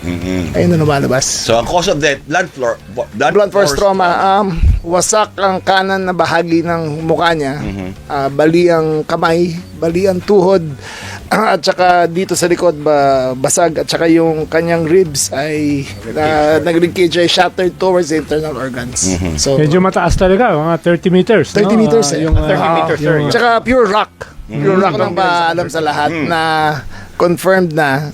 Ayun na lumalabas. So, ang cause of death, Blunt force trauma. Wasak ang kanan na bahagi ng mukha niya. Bali ang kamay, bali ang tuhod, at saka dito sa likod basag, at saka yung kanyang ribs ay nag-linkage, ay shattered towards the internal organs. So, Medyo mataas talaga, mga 30 meters. 30 meters eh. Yung, 30 meters, sir. tsaka pure rock. Pure rock nang paalam sa lahat na confirmed na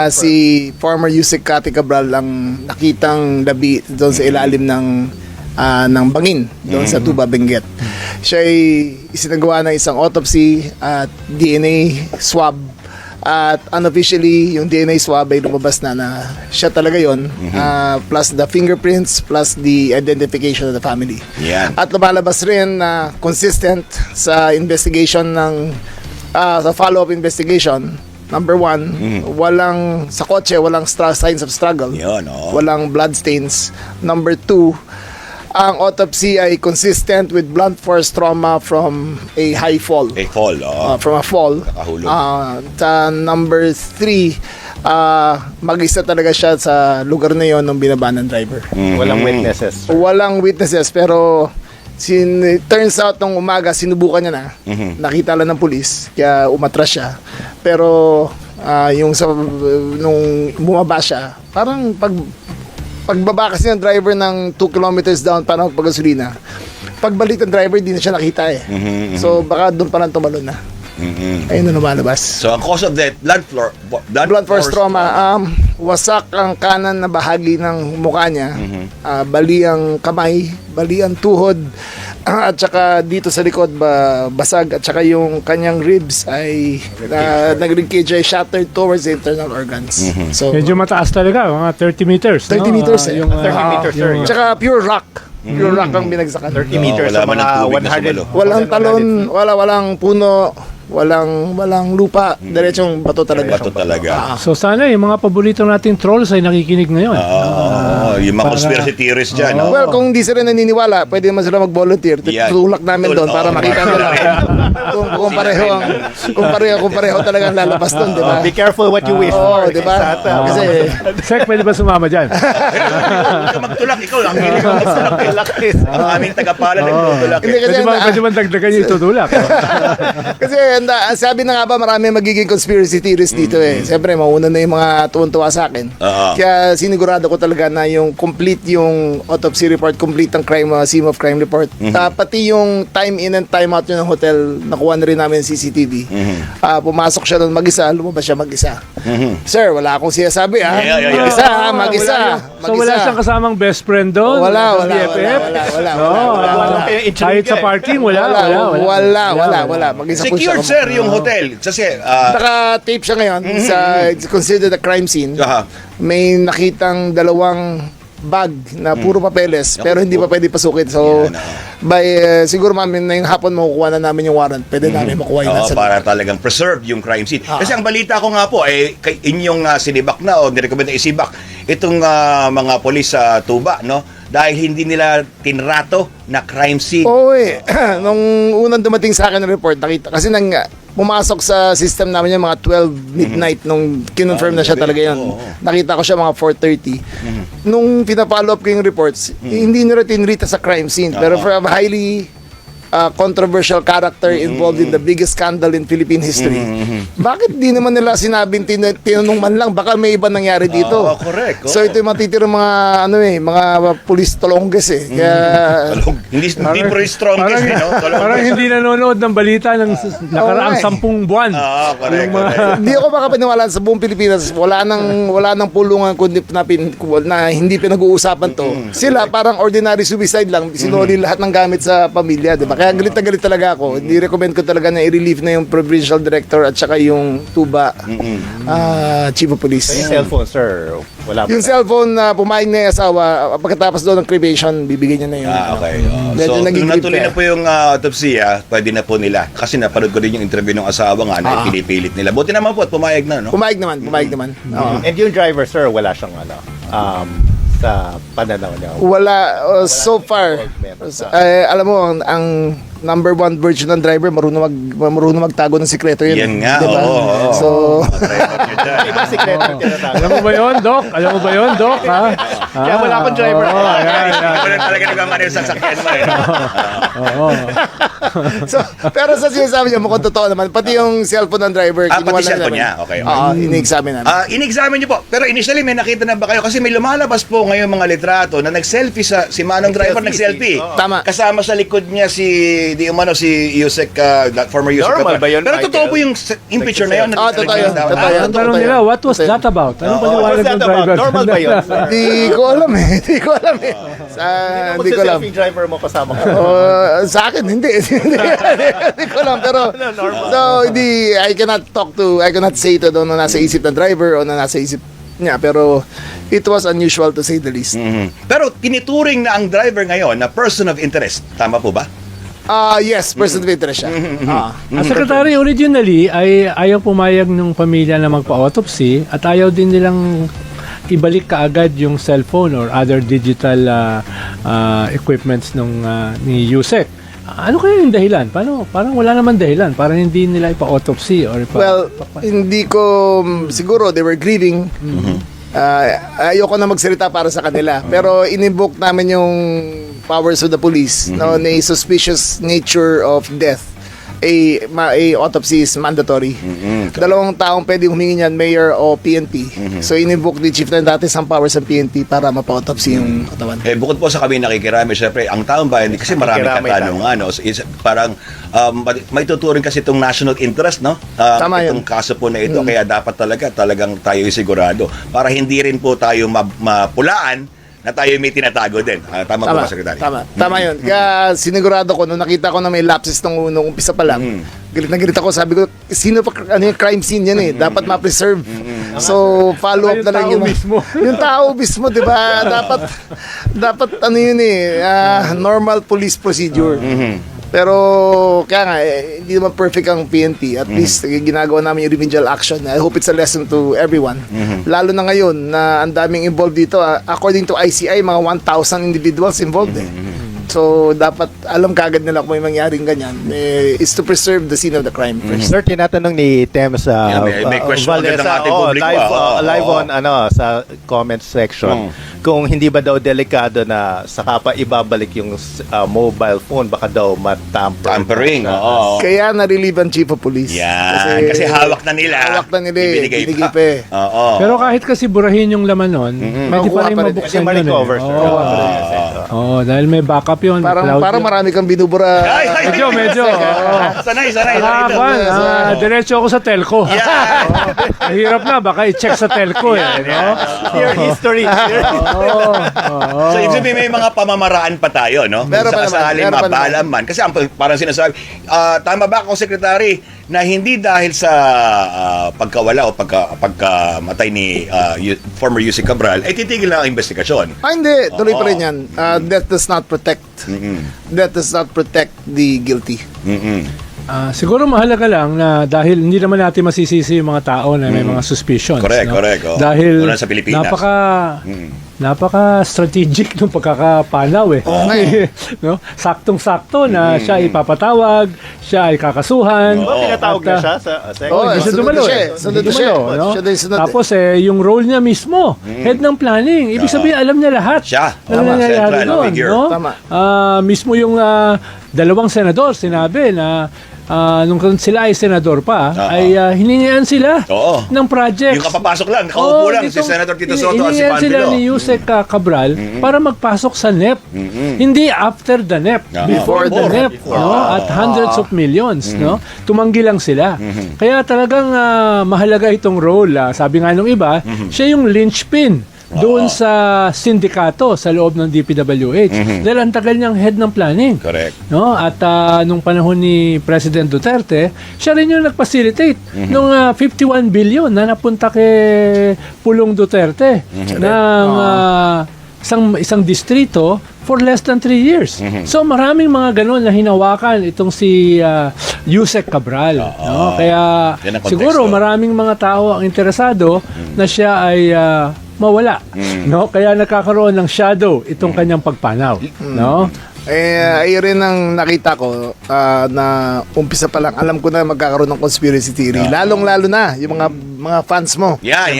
si former Yusek Cathy Cabral ang nakitang labi doon sa ilalim ng bangin doon sa Tuba, Benguet. Siya ay isinagawa ng isang autopsy at DNA swab, at unofficially yung DNA swab ay lumabas na siya talaga yon, plus the fingerprints, plus the identification of the family. Yan. At lumalabas rin na consistent sa investigation sa follow-up investigation. Number one, walang sa kotse, walang signs of struggle. Yun, oh. Walang blood stains. Number two, ang autopsy ay consistent with blunt force trauma from a high fall. A fall, From a fall. Nakahulog. Number three, mag-isa talaga siya sa lugar na yon nung binaba ng driver. Walang witnesses. Walang witnesses, pero turns out nung umaga sinubukan niya na. Nakita lang ng pulis, kaya umatras siya. Pero nung bumaba siya, parang pagbaba kasi ng driver ng 2 kilometers down para magpagasolina, pagbalik ng driver di na siya nakita eh. So baka doon pa lang tumalon na. Ayun na lumalabas. So, ang cause of death, Blunt force trauma. Wasak ang kanan na bahagi ng mukha niya. Bali ang kamay, bali ang tuhod, at saka dito sa likod basag, at saka yung kanyang ribs ay nag-linkage, ay shattered towards the internal organs. So Medyo mataas talaga, mga 30 meters. 30 meters eh. Yung, 30 meters, sir. tsaka pure rock. Pure rock ang binagsakan. 30 meters, wala so man ng mga tubig na 100. sumalo. Walang talon, walang puno, walang lupa, diretsong bato talaga. Bato talaga. So sana yung mga paborito nating trolls ay nakikinig ngayon. Yung mga para- conspiracy theorists dyan, no? Well, kung hindi sila naniniwala, pwede naman sila mag-volunteer. Yan. Tutulak namin doon para Oo, makita nila kung pareho talaga ang lalabas doon, di ba? Be careful what you wish Oo, for. di ba? Kasi Sek, pwede ba sumama dyan? Huwag ka magtulak, ikaw lang. Hindi ka magtulak. Ang aming tagapala nagtutulak. hindi kasi Pwede ba dagdagan yung tutulak? kasi sabi na nga ba marami magiging conspiracy theories dito eh. Siyempre mauna na yung mga tuwan-tuwa sa akin. Kaya sinigurado ko talaga na yung complete yung autopsy report, complete ang scene of crime report. Pati yung time in and time out yun ng hotel, nakuha na rin namin CCTV. Pumasok siya doon mag-isa, lumabas siya mag-isa. Sir, wala akong sinasabi ha. Yeah. Mag-isa. So wala siyang kasamang best friend doon? Wala. Sa BFF? Walang Kahit sa parking, wala. Mag-isa po Secured, siya. sir, yung hotel. Kasi, Naka-tape siya ngayon. It's considered a crime scene. aha. May nakitang dalawang bag na puro papeles pero hindi pa pwede pasukin. So siguro mami na yung hapon makukuha na namin yung warrant. Pwede namin makuha yung nasa para talagang preserve yung crime scene. Kasi ang balita ko nga po, inyong sinibak na o nirecommend na isibak itong mga polis sa Tuba, no? Dahil hindi nila tinrato na crime scene. Oo eh. Nung unang dumating sa akin ng report, nakita. Kasi pumasok sa system namin yung mga 12 midnight nung kinonfirm na siya talaga yun. Nakita ko siya mga 4:30. Nung pinapollow up ko yung reports, hindi nila tinrita sa crime scene. Pero for a highly controversial character involved in the biggest scandal in Philippine history. Bakit di naman nila sinabing tinanong man lang baka may iba nangyari dito? Correct. So ito yung matitira mga police tolongges eh. Kaya Hindi police strongest, no? Parang hindi nanonood ng balita ng nakaraang 10 buwan. Correct. hindi ako makapaniwala sa buong Pilipinas. Wala nang pulungan kundi na hindi pinag-uusapan to. Sila parang ordinary suicide lang. Sinuli lahat ng gamit sa pamilya, di ba? Kaya galit na galit talaga ako. Hindi recommend ko talaga na i-relieve na yung provincial director at saka yung Tuba chief of police. Yung cellphone, sir. Wala pa. Yung cellphone na pumayag na yung asawa, pagkatapos doon ng cremation, bibigyan niya na yun. Okay. Medyo So, naging kung natuloy creep na po yung autopsy, pwede na po nila. Kasi napanood ko din yung interview ng asawa nga na pinipilit nila. Buti naman po at pumayag na, no? Pumayag naman. Oo. And yung driver, sir, wala siyang sa pananaw niya. Wala, so far. Alam mo, ang number one virtue ng driver, marunong magtago ng sikreto yun. Yan nga, diba? oo. So, Driver yun Iba sikreto yung tinatago. Alam mo ba yun, Doc? Alam mo ba yun, Doc? Ha? Kaya wala akong driver. Oo, yan. Wala talaga nagmamana yung sasakyan mo eh. Oo. So, pero sa sinasabi niya, mukhang totoo naman. Pati yung cellphone ng driver, Pati kinuha na cellphone namin. niya. Okay. Oo, ini-examine namin. In-examine niyo po. Pero initially, may nakita na ba kayo? Kasi may lumalabas po ngayon mga litrato na nag-selfie si Manong driver, nag-selfie. Oo. Tama. Kasama sa likod niya si Yusek, former Yusek. Normal ba yun, Pero Michael? totoo po yung picture na yun. Totoo yun. Totoo yun. Ang tanong nila, what was that about? Anong paliwanag What's that ng about? driver? Normal ba yun? Hindi ko alam eh. Hindi ko alam eh. Hindi ko alam. Selfie driver mo kasama ko. Sa akin, hindi. Hindi ko alam. Pero, so, hindi, I cannot say to doon na nasa isip ng driver o na nasa isip niya. Pero, it was unusual to say the least. Pero tinituring na ang driver ngayon na person of interest. Tama po ba? Yes, person of interest siya. Ang secretary originally ay ayaw pumayag ng pamilya na magpa-autopsy at ayaw din nilang ibalik kaagad yung cellphone or other digital equipments ni Yusek. Ano kaya yung dahilan? Parang wala naman dahilan. Parang hindi nila ipa-autopsy or Well, hindi ko, siguro they were grieving. Ayoko na magsalita para sa kanila. Pero in-invoke namin yung powers of the police no, na suspicious nature of death. A autopsy is mandatory. Dalawang taong pwede humingi niyan, mayor o PNP. So in-invoke ni Chief ng dati ang powers ng PNP para mapa-autopsy yung katawan. Bukod po sa kami nakikirami, syempre, ang taong bayan, kasi maraming Nakikirami katanungan, no? Parang may tuturing kasi itong national interest, no? Tama yun. Itong kaso po na ito, kaya dapat talagang tayo sigurado para hindi rin po tayo mapulaan na tayo may tinatago din. Tama po ba, Secretary? Tama yun. Kaya sinigurado ko, nung nakita ko na may lapses nung umpisa pa lang, galit na galit ako, sabi ko, sino pa, ano yung crime scene yan eh, dapat ma-preserve. So, follow up na lang Yung tao mismo. Yung tao mismo, di ba? Dapat ano yun eh, normal police procedure. Pero, kaya nga, hindi naman perfect ang PNP. At least, ginagawa namin yung remedial action. I hope it's a lesson to everyone. Lalo na ngayon, na ang daming involved dito. According to ICI, mga 1,000 individuals involved eh. So, dapat alam kagad nila kung may mangyaring ganyan. Is to preserve the scene of the crime first. Sir, tinatanong ni Tem sa may question agad ng ating publiko, live on sa comment section kung hindi ba daw delikado na saka pa ibabalik yung mobile phone, baka daw Tampering, oo. Kaya na-relieve ang chief of police. Yan. Kasi hawak na nila. Hawak na nila eh. Ibinigay Binigay pa. pa eh. Oo. Pero kahit kasi burahin yung laman nun, pwede pa rin Makukuha pa rin. mabuksan Kasi yun ma-recover, eh. sir. Oo, dahil may backup yun. Parang marami kang binubura. Ay, Medyo. Sanay. Diretso ako sa telco. Yeah. Mahirap na, baka i-check sa telco eh. No? Clear history. Oo. So, ibig sabihin, may mga pamamaraan pa tayo, no? Meron pa naman, Sakaling meron pa mabalam man. Kasi parang sinasabi, tama ba ako, Secretary, na hindi dahil sa pagkawala o pagkamatay ni former Yusek Cabral, ay titigil na ang investigasyon. Hindi. Tuloy pa rin yan. Death does not protect. Death does not protect the guilty. Siguro mahalaga lang na dahil hindi naman natin masisisi yung mga tao na may mga suspicions. Correct, no? correct. Oh. Dahil Lalo na sa Pilipinas. napaka-strategic nung pagkakapanaw eh. No? Saktong-sakto na siya ipapatawag, siya ay kakasuhan. Ba, tinatawag na siya sa Hindi siya dumalo eh. Sunod Hindi siya. dumalo, no? Siya din sunod Tapos yung role niya mismo, head ng planning. Ibig sabihin, alam niya lahat. Siya. Alam Tama, niya central doon, figure. no? Tama. Mismo yung dalawang senador, sinabi na nung sila ay senador pa, ay hiningian sila Oo. ng projects. Yung kapapasok lang, nakaupo lang si Senator Tito Soto at si hiningian sila Panfilo. ni Yusek Cabral para magpasok sa NEP. Hindi after the NEP, before the NEP, no? At hundreds of millions, no? Tumanggi lang sila. Kaya talagang mahalaga itong role. Sabi nga nung iba, siya yung linchpin doon sa sindikato sa loob ng DPWH. Dahil ang tagal niyang head ng planning. Correct. No? At nung panahon ni President Duterte, siya rin yung nag-facilitate nung 51 billion na napunta kay Pulong Duterte ng isang distrito for less than 3 years. So maraming mga ganun na hinawakan itong si Yusek Cabral. No? Kaya Yan ang konteksto. siguro maraming mga tao ang interesado na siya ay mawala. No? Kaya nagkakaroon ng shadow itong kanyang pagpanaw. No? Ay rin ang nakita ko na umpisa pa lang, alam ko na magkakaroon ng conspiracy theory. Lalong-lalo na yung mga mga fans mo. Yan.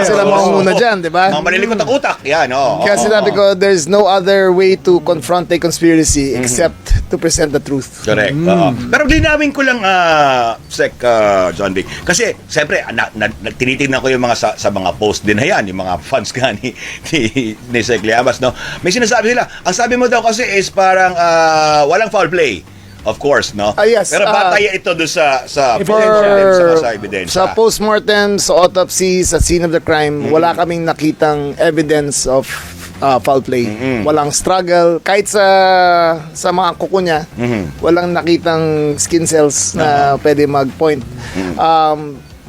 Sila maunguna dyan, di ba? Mga malilikot ang utak. Yan, Kaya sinabi ko, there's no other way to confront a conspiracy except to present the truth. Correct. Pero linawin ko lang, Sec John Vic. Kasi, siyempre, tinitingnan ko yung mga sa mga post din na yan, yung mga fans nga ni Sec Llamas, no? May sinasabi sila. Ang sabi mo daw kasi is parang walang foul play. Of course, no? Yes. Pero batay ito doon sa For, sa ebidensya. sa postmortem, sa autopsy, sa scene of the crime, wala kaming nakitang evidence of foul play. Walang struggle. Kahit sa mga kuko niya, walang nakitang skin cells na pwede mag-point.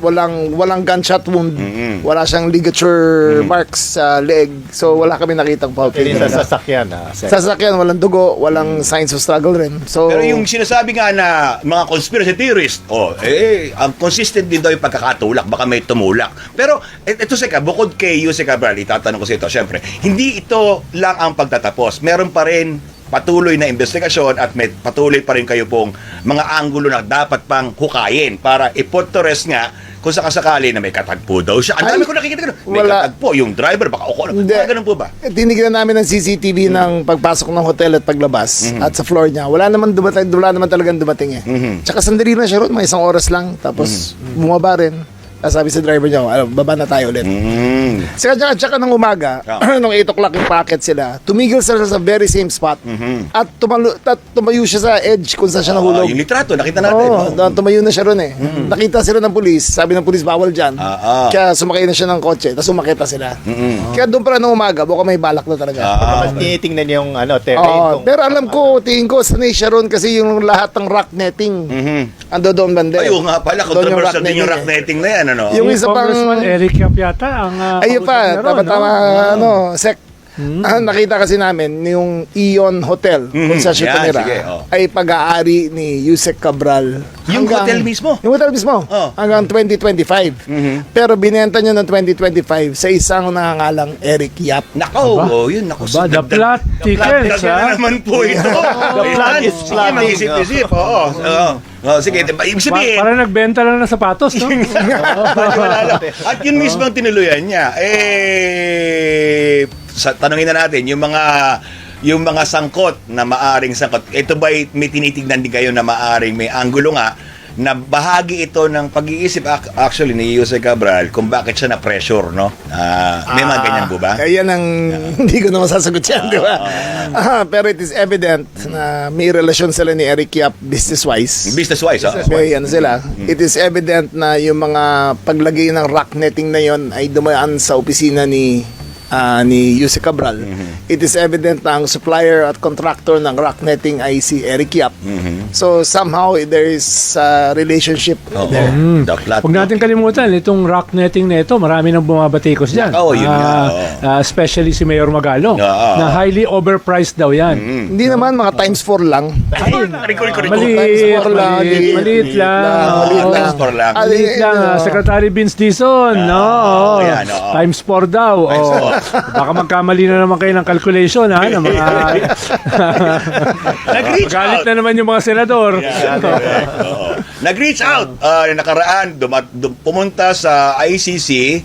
Walang gunshot wound. Wala siyang ligature marks sa leg. So, wala kami nakitang foul play. Hindi sa sasakyan. Sa sasakyan, walang dugo, walang signs of struggle rin. So, Pero yung sinasabi nga na mga conspiracy theorist, ang consistent din daw yung pagkakatulak, baka may tumulak. Pero ito Seka, bukod kay Yusek Cabral, itatanong ko sa ito, syempre, hindi ito lang ang pagtatapos. Meron pa rin patuloy na investigasyon at may patuloy pa rin kayo pong mga anggulo na dapat pang hukayin para i-put to rest nga kung sakasakali na may katagpo daw siya. Ang dami ko nakikita gano'n. May wala. katagpo, yung driver, baka uko. Hindi. Ganun po ba? Tinignan namin ng CCTV ng pagpasok ng hotel at paglabas at sa floor niya. Wala naman talagang dumating eh. Tsaka sandali na siya ron, mga 1 oras lang. Tapos bumaba rin. Tapos sabi sa driver niya, baba na tayo ulit. Tsaka ng umaga, nung 8 o'clock yung packet sila, tumigil sila sa very same spot. At tumayo siya sa edge kung saan siya nahulog. Yung litrato, nakita natin. Oo, tumayo na siya ron eh. Nakita sila ng pulis, sabi ng pulis bawal dyan. Kaya sumakay na siya ng kotse, tapos umakita sila. Kaya doon pa ng umaga, baka may balak na talaga. Mas tinitingnan yung terrain. Oo, pero alam ko, tingin ko, sanay siya ron kasi yung lahat ng rock netting, ando doon bande. Ayun nga pala, Doon yung controversial din yung netting rock netting na yan, ano? Yung isa pang... Congressman Eric Yap yata ang Ayun pa, kausap niya ron, tama, Sec. Nakita kasi namin yung Ion Hotel kung saan siya Yan, tumira sige, ay pag-aari ni Yusek Cabral. Yung hotel mismo? Yung hotel mismo. Oh. Hanggang 2025. Pero binenta niya ng 2025 sa isang nangangalang Eric Yap. Nako, yun, nako. Aba, the plot thickens, na naman po ito. The plot is plotting. Mag-isip-isip, oo. Sige, ibig sabihin, Parang nagbenta lang ng sapatos, no? at yun mismo ang tinuluyan niya. Tanungin na natin, yung mga sangkot na maaring sangkot, ito ba'y may tinitignan din kayo na maaring may anggulo nga na bahagi ito ng pag-iisip actually ni Yusek Cabral kung bakit siya na-pressure, no? May mga ganyan po ba? Yan ang hindi ko na masasagot yan, di ba? Pero it is evident na may relasyon sila ni Eric Yap business-wise. Business-wise, Okay, ano sila. It is evident na yung mga paglagay ng rock netting na yon ay dumaan sa opisina ni Yusek Cabral. It is evident na ang supplier at contractor ng rock netting ay si Eric Yap. So somehow there is a relationship there. The plot. Huwag natin kalimutan, itong rock netting na ito, marami nang bumabatikos dyan. Oo, yun nga, Especially si Mayor Magalong, Oo. na highly overpriced daw yan. Hindi naman, mga times 4 lang. Maliit, Times 4 lang. maliit lang. Maliit lang. Times 4 lang. Maliit lang. Secretary Vince Dizon, no? yan, oo. Times 4 daw. Baka magkamali na naman kayo ng calculation, ha? Ng mga... Nag-reach Galit out. na naman yung mga senador. Nag-reach out. Nakaraan, pumunta sa ICC.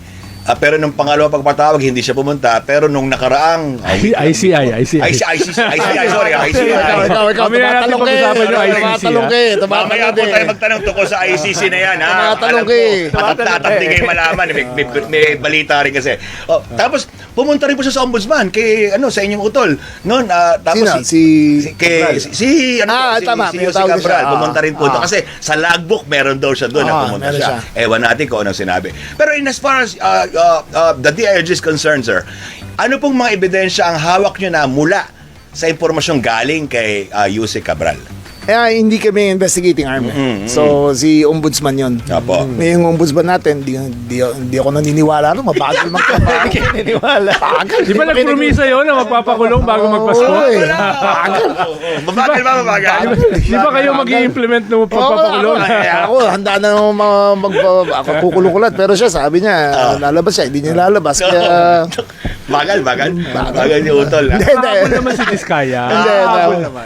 Pero nung pangalawa pagpatawag, hindi siya pumunta. Pero nung nakaraang... ICI. Sorry, ICI. Ikaw, Kami na natin tumatalong pag-usapan yung ICC, Tumatalong kayo. Mamaya po tayo magtanong tungkol sa ICC na yan, ha? Tumatalong Alam ko, kayo. tatat din kayo malaman. May balita rin kasi. Tapos, pumunta rin po siya sa ombudsman sa inyong utol. Noon, tapos Sino? Tama, si may Yusek tawag Cabral, siya. pumunta rin po doon. Kasi sa logbook, meron daw siya doon na pumunta meron siya. siya. Ewan natin kung anong sinabi. Pero as far as the DILG is concerned, sir, ano pong mga ebidensya ang hawak nyo na mula sa impormasyong galing kay Yusek Cabral? Hindi kami investigating arm. So, si ombudsman yun. Apo. Yung ombudsman natin, di ako naniniwala. Mabagal magtrabaho. Naniniwala. Di ba nagpromisa yun na magpapakulong bago magpasko? Mabagal ba, mabagal? Di ba kayo mag-i-implement ng pagpapakulong? Ako, handa na ako kukulong ko lahat. Pero siya, sabi niya, lalabas siya. Hindi niya lalabas. Kaya... Bagal yung utol. Hindi. Habol naman si Diskaya.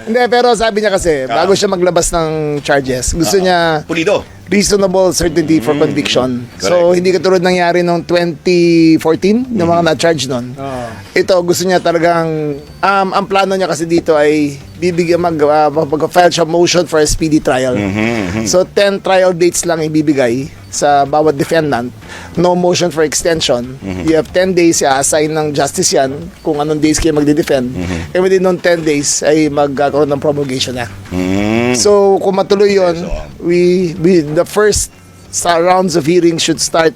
Hindi, pero sabi niya kasi, bago bago siya maglabas ng charges. Gusto niya Pulido. reasonable certainty for conviction. So, Correct. hindi katulad nangyari noong 2014, ng mga na-charge nun. Ito, gusto niya talagang, ang plano niya kasi dito ay bibigyan mag-file siya motion for a speedy trial. So, 10 trial dates lang ibibigay sa bawat defendant. No motion for extension. You have 10 days, assign ng justice yan kung anong days kayo magdi-defend. And within ng 10 days ay magkakaroon ng promulgation na. So, kung matuloy yun, we the first rounds of hearings should start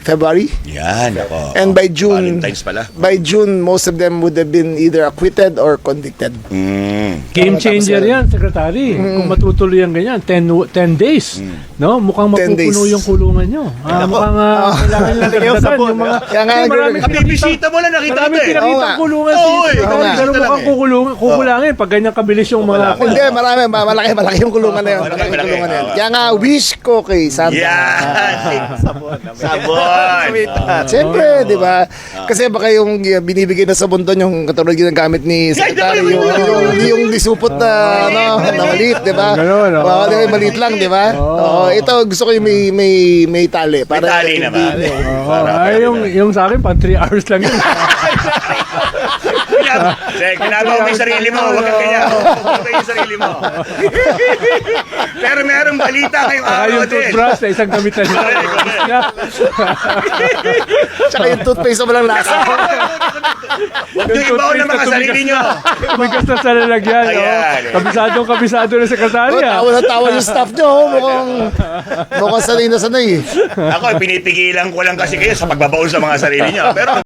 February. Yan, ako. And by June, Valentine's pala. by June, most of them would have been either acquitted or convicted. Game changer yan, Secretary. Kung matutuloy yan ganyan, 10 days. No? Mukhang 10 days. mapupuno yung kulungan nyo. Mukhang kailangan nyo dagdagan yung mga... Kaya nga, Kasi maraming Bibisita mo lang, nakita Maraming natin. Oo pinakita nga. kulungan Oo, si eh. Secretary, Oo nga. pero mukhang kukulangin pag ganyan kabilis yung mga... Hindi, malaki yung kulungan na yun. Malaki yung kulungan na yun. Kaya nga, wish ko kay Santa. Yan. Sabon. Sabon. Siyempre, di ba? Kasi baka yung binibigay na sabon doon, yung katulad ginagamit ni Secretary, yung disupot na, na maliit, di ba? Ganun, oo. Baka di ba, maliit lang, di ba? Oo, ito, gusto ko yung may tali. May tali naman. Ay, yung sa akin, pa 3 hours lang yun. Ginagawa mo yung sarili mo. Huwag kang kanya. Huwag yung sarili mo. Pero merong balita ngayong Saka araw yung din. toothbrush na isang gamitan nila. Tsaka yung toothpaste na walang lasa. Huwag yung ibaw ng mga sarili nyo. Tumigas na sa lalagyan. Ayan. Kabisado na sekretary. Tawa na tawa yung staff nyo. Mukhang sanay na sanay. Ako, pinipigilan ko lang kasi kayo sa pagbabaon sa mga sarili nyo. Pero